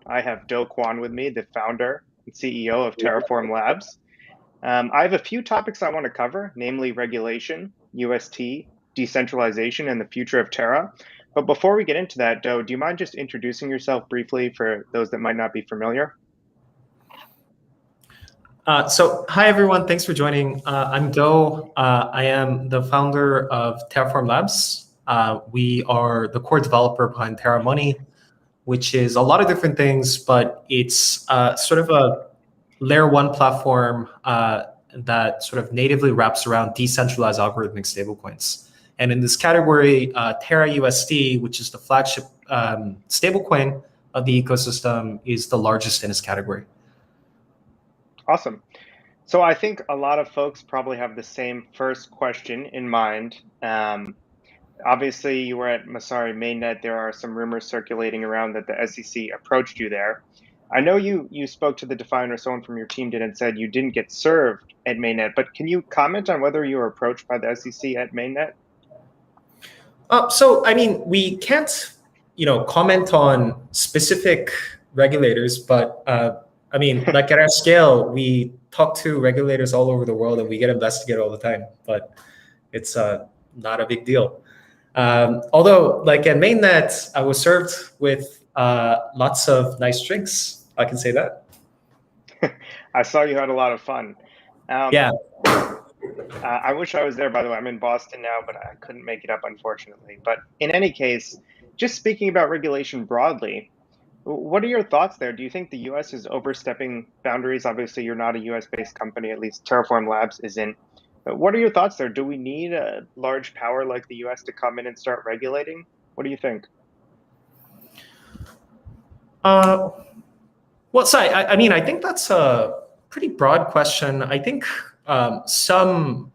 I have Do Kwon with me, the founder and CEO of Terraform Labs. I have a few topics I want to cover, namely regulation, UST, decentralization, and the future of Terra. But before we get into that, Do you mind just introducing yourself briefly for those that might not be familiar? Hi everyone, thanks for joining. I'm Do. I am the founder of Terraform Labs. We are the core developer behind Terra Money, which is a lot of different things, but it's sort of a layer one platform that sort of natively wraps around decentralized algorithmic stablecoins. And in this category, Terra USD, which is the flagship stablecoin of the ecosystem, is the largest in its category. Awesome. So I think a lot of folks probably have the same first question in mind. Obviously, you were at Masari Mainnet. There are some rumors circulating around that the SEC approached you there. I know you spoke to the definer, or someone from your team did, and said you didn't get served at Mainnet, but can you comment on whether you were approached by the SEC at Mainnet? I mean, we can't, comment on specific regulators, but I mean, like at our scale, we talk to regulators all over the world, and we get investigated all the time. But it's not a big deal. Although, like at Mainnet, I was served with lots of nice drinks. I can say that. I saw you had a lot of fun. Um, Yeah. I wish I was there, by the way. I'm in Boston now, but I couldn't make it up, unfortunately. But in any case, just speaking about regulation broadly, what are your thoughts there? Do you think the US is overstepping boundaries? Obviously, you're not a US based company, at least Terraform Labs isn't. But what are your thoughts there? Do we need a large power like the US to come in and start regulating? What do you think? Uh, I mean, I think that's a pretty broad question. I think some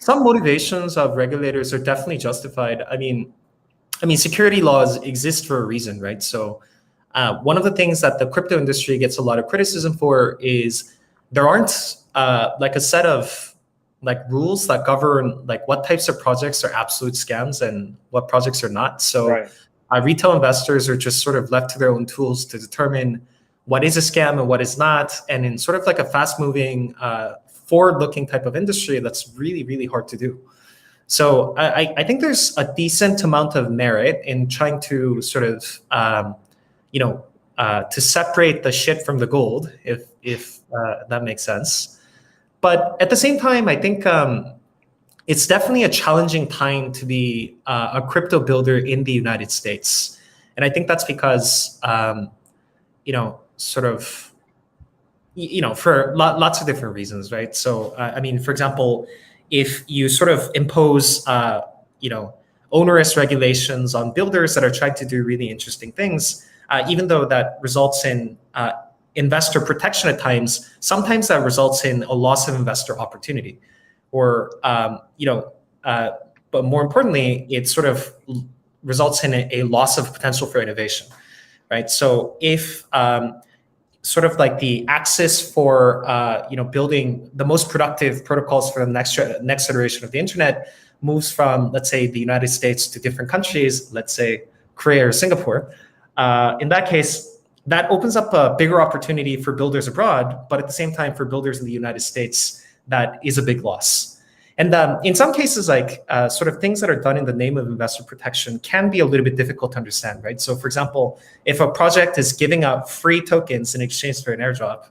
motivations of regulators are definitely justified. I mean, security laws exist for a reason, right? So, one of the things that the crypto industry gets a lot of criticism for is there aren't like a set of like rules that govern like what types of projects are absolute scams and what projects are not. So, Right. retail investors are just sort of left to their own tools to determine what is a scam and what is not. And in sort of like a fast-moving, forward-looking type of industry, that's really, really hard to do. So I think there's a decent amount of merit in trying to sort of, to separate the shit from the gold, if that makes sense. But at the same time, I think it's definitely a challenging time to be a crypto builder in the United States, and I think that's because, sort of for lots of different reasons, right? So, I mean, for example, if you sort of impose, onerous regulations on builders that are trying to do really interesting things, even though that results in investor protection at times, sometimes that results in a loss of investor opportunity, or but more importantly, it sort of results in a loss of potential for innovation, right? So if sort of like the axis for building the most productive protocols for the next iteration of the internet moves from, let's say, the United States to different countries, let's say Korea or Singapore. In that case, that opens up a bigger opportunity for builders abroad, but at the same time, for builders in the United States, that is a big loss. And in some cases, like sort of things that are done in the name of investor protection can be a little bit difficult to understand, right? So, for example, if a project is giving out free tokens in exchange for an airdrop,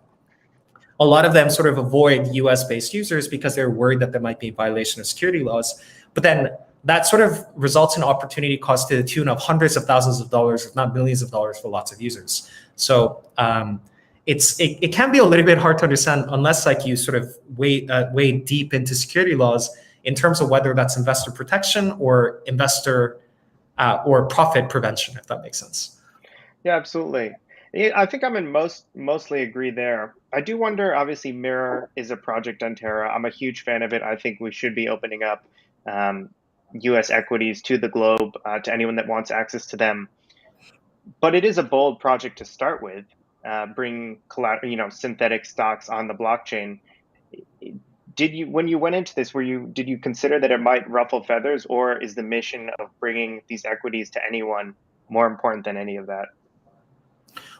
a lot of them sort of avoid US-based users because they're worried that there might be a violation of security laws. But then that sort of results in opportunity cost to the tune of hundreds of thousands of dollars, if not millions of dollars, for lots of users. So it can be a little bit hard to understand unless like you sort of wade deep into security laws in terms of whether that's investor protection or investor or profit prevention, if that makes sense. Yeah, absolutely. Yeah, I think I'm in mostly agree there. I do wonder, obviously, Mirror is a project on Terra. I'm a huge fan of it. I think we should be opening up um, US equities to the globe, to anyone that wants access to them. But it is a bold project to start with, bring synthetic stocks on the blockchain. Did you, when you went into this, did you consider that it might ruffle feathers, or is the mission of bringing these equities to anyone more important than any of that?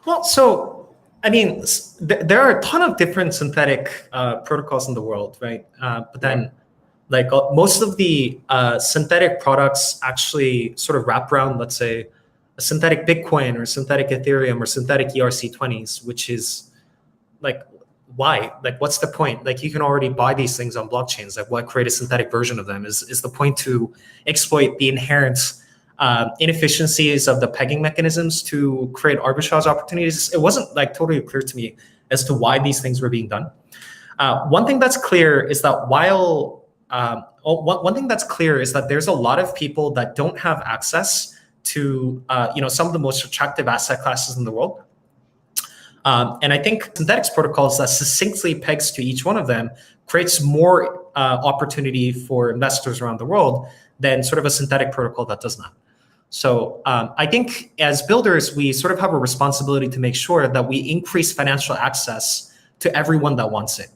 Well, so I mean, there are a ton of different synthetic protocols in the world, right? But Yeah. then, like most of the synthetic products actually sort of wrap around, let's say, a synthetic Bitcoin or synthetic Ethereum or synthetic ERC20s, which is like, why? Like, what's the point? Like, you can already buy these things on blockchains. Like, why create a synthetic version of them? Is the point to exploit the inherent inefficiencies of the pegging mechanisms to create arbitrage opportunities? It wasn't like totally clear to me as to why these things were being done. One thing that's clear is that one thing that's clear is that there's a lot of people that don't have access to some of the most attractive asset classes in the world. And I think synthetics protocols that succinctly pegs to each one of them creates more opportunity for investors around the world than sort of a synthetic protocol that does not. So I think as builders, we sort of have a responsibility to make sure that we increase financial access to everyone that wants it.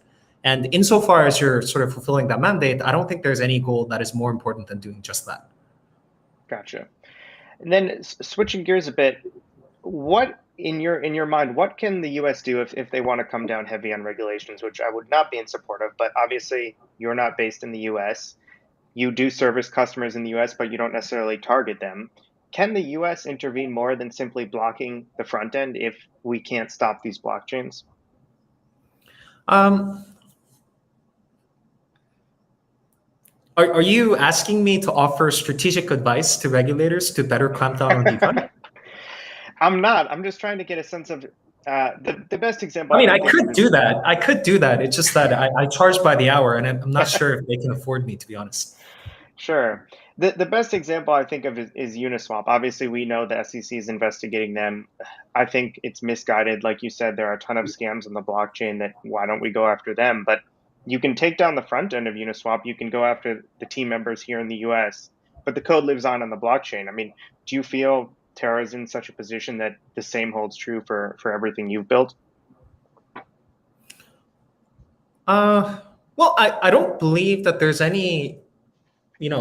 And insofar as you're sort of fulfilling that mandate, I don't think there's any goal that is more important than doing just that. Gotcha. And then switching gears a bit, what in your mind, what can the US do if they want to come down heavy on regulations, which I would not be in support of, but obviously you're not based in the US. You do service customers in the US, but you don't necessarily target them. Can the US intervene more than simply blocking the front end if we can't stop these blockchains? Um, are you asking me to offer strategic advice to regulators to better clamp down on DeFi? I'm not. I'm just trying to get a sense of the best example I I mean, can I think of could is do that. I could do that. It's just that I charge by the hour, and I'm not sure if they can afford me, to be honest. sure. The best example I think of is Uniswap. Obviously, we know the SEC is investigating them. I think it's misguided. Like you said, there are a ton of scams on the blockchain that why don't we go after them? But you can take down the front end of Uniswap. You can go after the team members here in the US, but the code lives on the blockchain. I mean, do you feel Terra is in such a position that the same holds true for everything you've built? Uh, well, I don't believe that there's any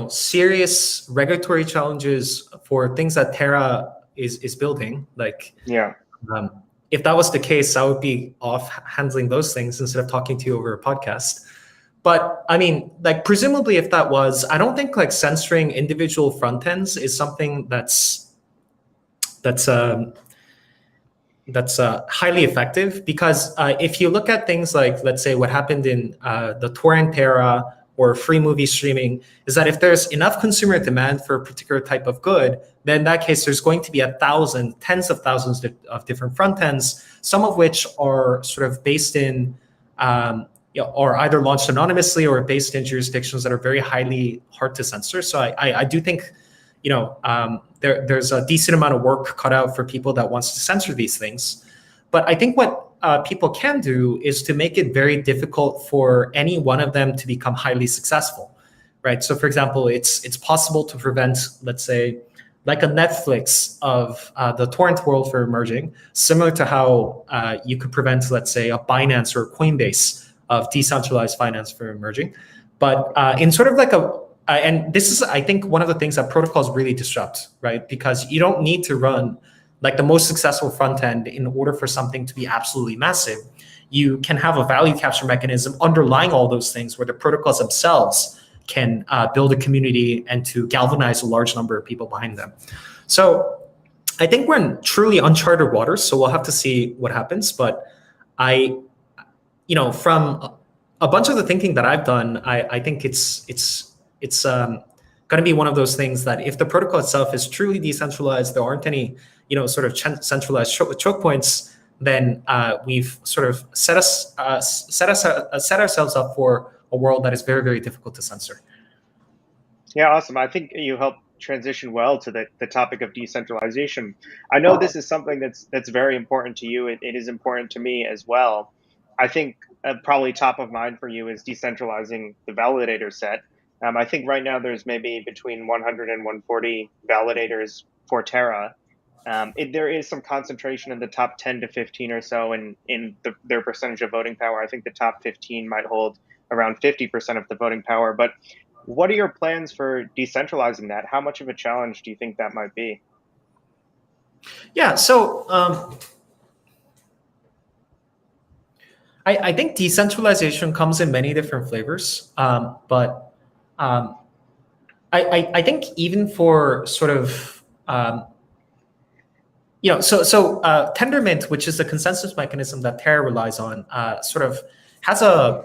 serious regulatory challenges for things that Terra is building. Like, Yeah. if that was the case, I would be off handling those things instead of talking to you over a podcast. But I mean, like, presumably, if that was, I don't think like censoring individual front ends is something that's um, that's highly effective, because if you look at things like, let's say, what happened in the torrent era or free movie streaming, is that if there's enough consumer demand for a particular type of good, then in that case, there's going to be tens of thousands of different front ends, some of which are sort of based in, or either launched anonymously or based in jurisdictions that are very highly hard to censor. So I do think there's a decent amount of work cut out for people that wants to censor these things. But I think what people can do is to make it very difficult for any one of them to become highly successful, right? So, for example, it's possible to prevent, let's say, like a Netflix of the torrent world from emerging, similar to how you could prevent, let's say, a Binance or a Coinbase of decentralized finance from emerging. But in sort of like and this is, I think, one of the things that protocols really disrupt, right? Because you don't need to run like the most successful front end in order for something to be absolutely massive. You can have a value capture mechanism underlying all those things where the protocols themselves can build a community and to galvanize a large number of people behind them. So I think we're in truly uncharted waters, so we'll have to see what happens. But from a bunch of the thinking that I've done, I think it's going to be one of those things that if the protocol itself is truly decentralized, there aren't any sort of centralized choke points, then we've sort of set ourselves up for a world that is very, very difficult to censor. Yeah, awesome. I think you helped transition well to the topic of decentralization. I know this is something that's very important to you. It is important to me as well. I think probably top of mind for you is decentralizing the validator set. I think right now there's maybe between 100 and 140 validators for Terra. There is some concentration in the top 10 to 15 or so in their percentage of voting power. I think the top 15 might hold around 50% of the voting power. But what are your plans for decentralizing that? How much of a challenge do you think that might be? Yeah, so I think decentralization comes in many different flavors, but um, I think even for sort of Tendermint, which is the consensus mechanism that Terra relies on, sort of has a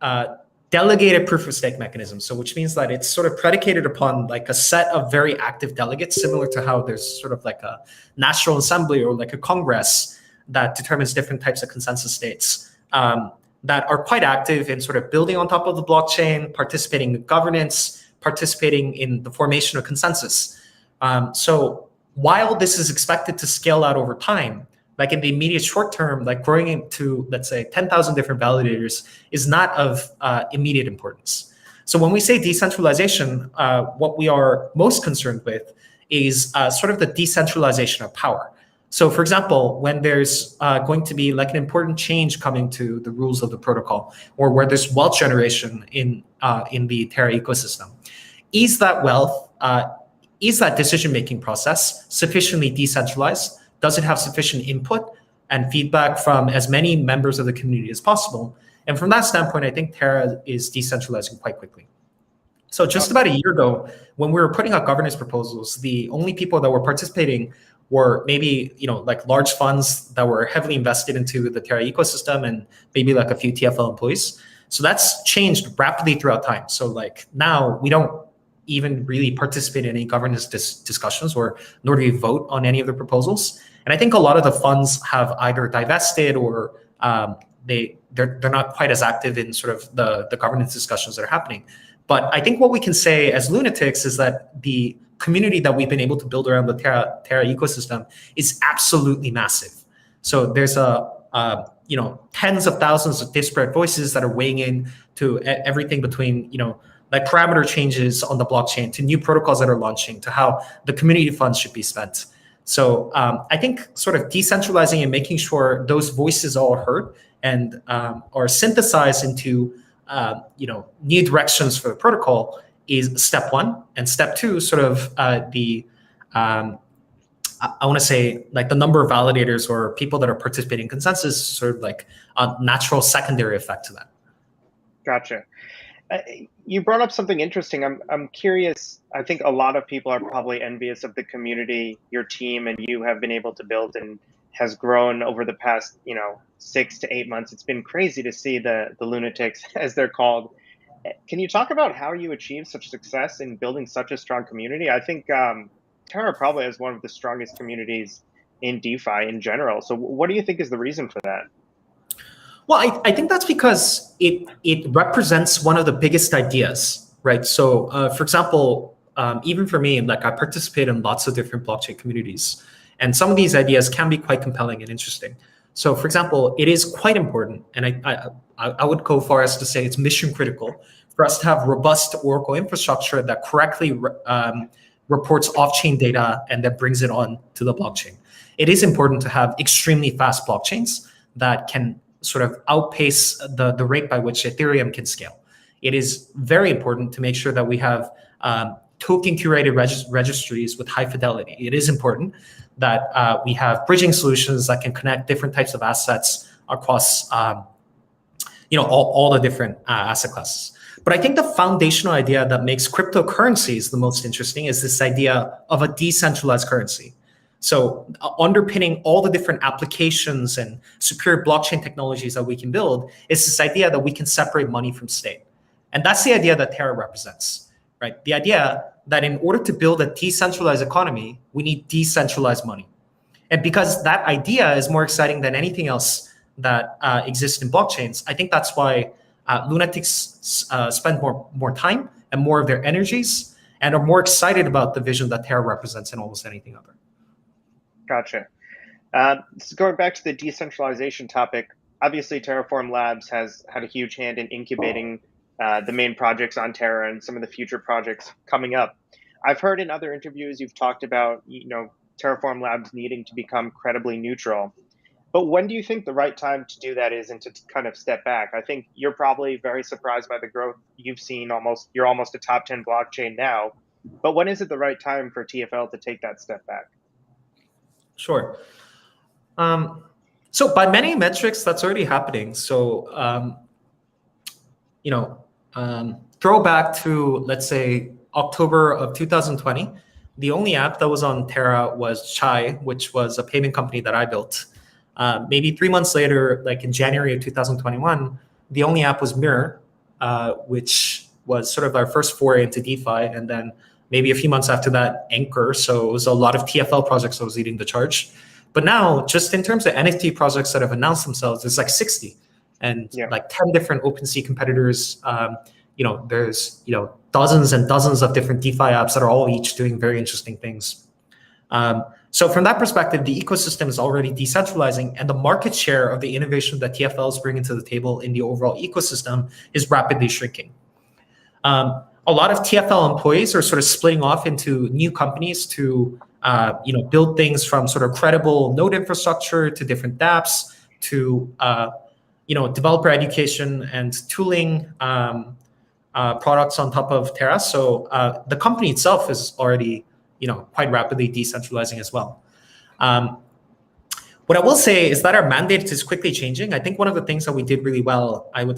uh, delegated proof of stake mechanism. So which means that it's sort of predicated upon like a set of very active delegates, similar to how there's sort of like a national assembly or like a congress that determines different types of consensus states that are quite active in sort of building on top of the blockchain, participating in governance, participating in the formation of consensus. So while this is expected to scale out over time, like in the immediate short term, like growing into, let's say, 10,000 different validators is not of immediate importance. So when we say decentralization, what we are most concerned with is sort of the decentralization of power. So for example, when there's going to be like an important change coming to the rules of the protocol, or where there's wealth generation in the Terra ecosystem, is that wealth, is that decision-making process sufficiently decentralized? Does it have sufficient input and feedback from as many members of the community as possible? And from that standpoint, I think Terra is decentralizing quite quickly. So just about a year ago, when we were putting out governance proposals, the only people that were participating were maybe, like large funds that were heavily invested into the Terra ecosystem and maybe like a few TFL employees. So that's changed rapidly throughout time. So like now we don't even really participate in any governance discussions, or nor do we vote on any of the proposals. And I think a lot of the funds have either divested or they're not quite as active in sort of the governance discussions that are happening. But I think what we can say as lunatics is that the community that we've been able to build around the Terra ecosystem is absolutely massive. So there's tens of thousands of disparate voices that are weighing in to everything between like parameter changes on the blockchain to new protocols that are launching to how the community funds should be spent. So I think sort of decentralizing and making sure those voices are all heard and are synthesized into new directions for the protocol is step one. And step two, sort of I want to say like the number of validators or people that are participating in consensus, sort of like a natural secondary effect to that. Gotcha. You brought up something interesting. I'm curious. I think a lot of people are probably envious of the community your team and you have been able to build and has grown over the past 6 to 8 months. It's been crazy to see the lunatics, as they're called. Can you talk about how you achieved such success in building such a strong community? I think Terra probably has one of the strongest communities in DeFi in general. So what do you think is the reason for that? Well, I think that's because it represents one of the biggest ideas, right? So, for example, even for me, like I participate in lots of different blockchain communities, and some of these ideas can be quite compelling and interesting. So, for example, it is quite important, and I would go far as to say it's mission critical for us to have robust Oracle infrastructure that correctly reports off-chain data and that brings it on to the blockchain. It is important to have extremely fast blockchains that can sort of outpace the rate by which Ethereum can scale. It is very important to make sure that we have token curated registries with high fidelity. It is important that we have bridging solutions that can connect different types of assets across all the different asset classes. But I think the foundational idea that makes cryptocurrencies the most interesting is this idea of a decentralized currency. So underpinning all the different applications and superior blockchain technologies that we can build is this idea that we can separate money from state. And that's the idea that Terra represents, right? The idea that in order to build a decentralized economy, we need decentralized money. And because that idea is more exciting than anything else that exists in blockchains, I think that's why lunatics spend more time and more of their energies and are more excited about the vision that Terra represents than almost anything other. Gotcha. So going back to the decentralization topic, obviously Terraform Labs has had a huge hand in incubating the main projects on Terra and some of the future projects coming up. I've heard in other interviews you've talked about, Terraform Labs needing to become credibly neutral. But when do you think the right time to do that is and to kind of step back? I think you're probably very surprised by the growth you've seen. You're almost a top 10 blockchain now. But when is it the right time for TFL to take that step back? Sure. So by many metrics, that's already happening. So you know, throw back to, let's say, October of 2020. The only app that was on Terra was Chai, which was a payment company that I built. Maybe 3 months later, like in January of 2021, the only app was Mirror, which was sort of our first foray into DeFi. And then maybe a few months after that, Anchor. So it was a lot of TFL projects that was leading the charge. But now, just in terms of NFT projects that have announced themselves, it's like 60 and Yeah. like 10 different OpenSea competitors. There's dozens and dozens of different DeFi apps that are all each doing very interesting things. So from that perspective, the ecosystem is already decentralizing, and the market share of the innovation that TFL is bringing to the table in the overall ecosystem is rapidly shrinking. A lot of TFL employees are sort of splitting off into new companies to build things from sort of credible node infrastructure to different dApps to developer education and tooling products on top of Terra. So the company itself is already quite rapidly decentralizing as well. What I will say is that our mandate is quickly changing. I think one of the things that we did really well, I would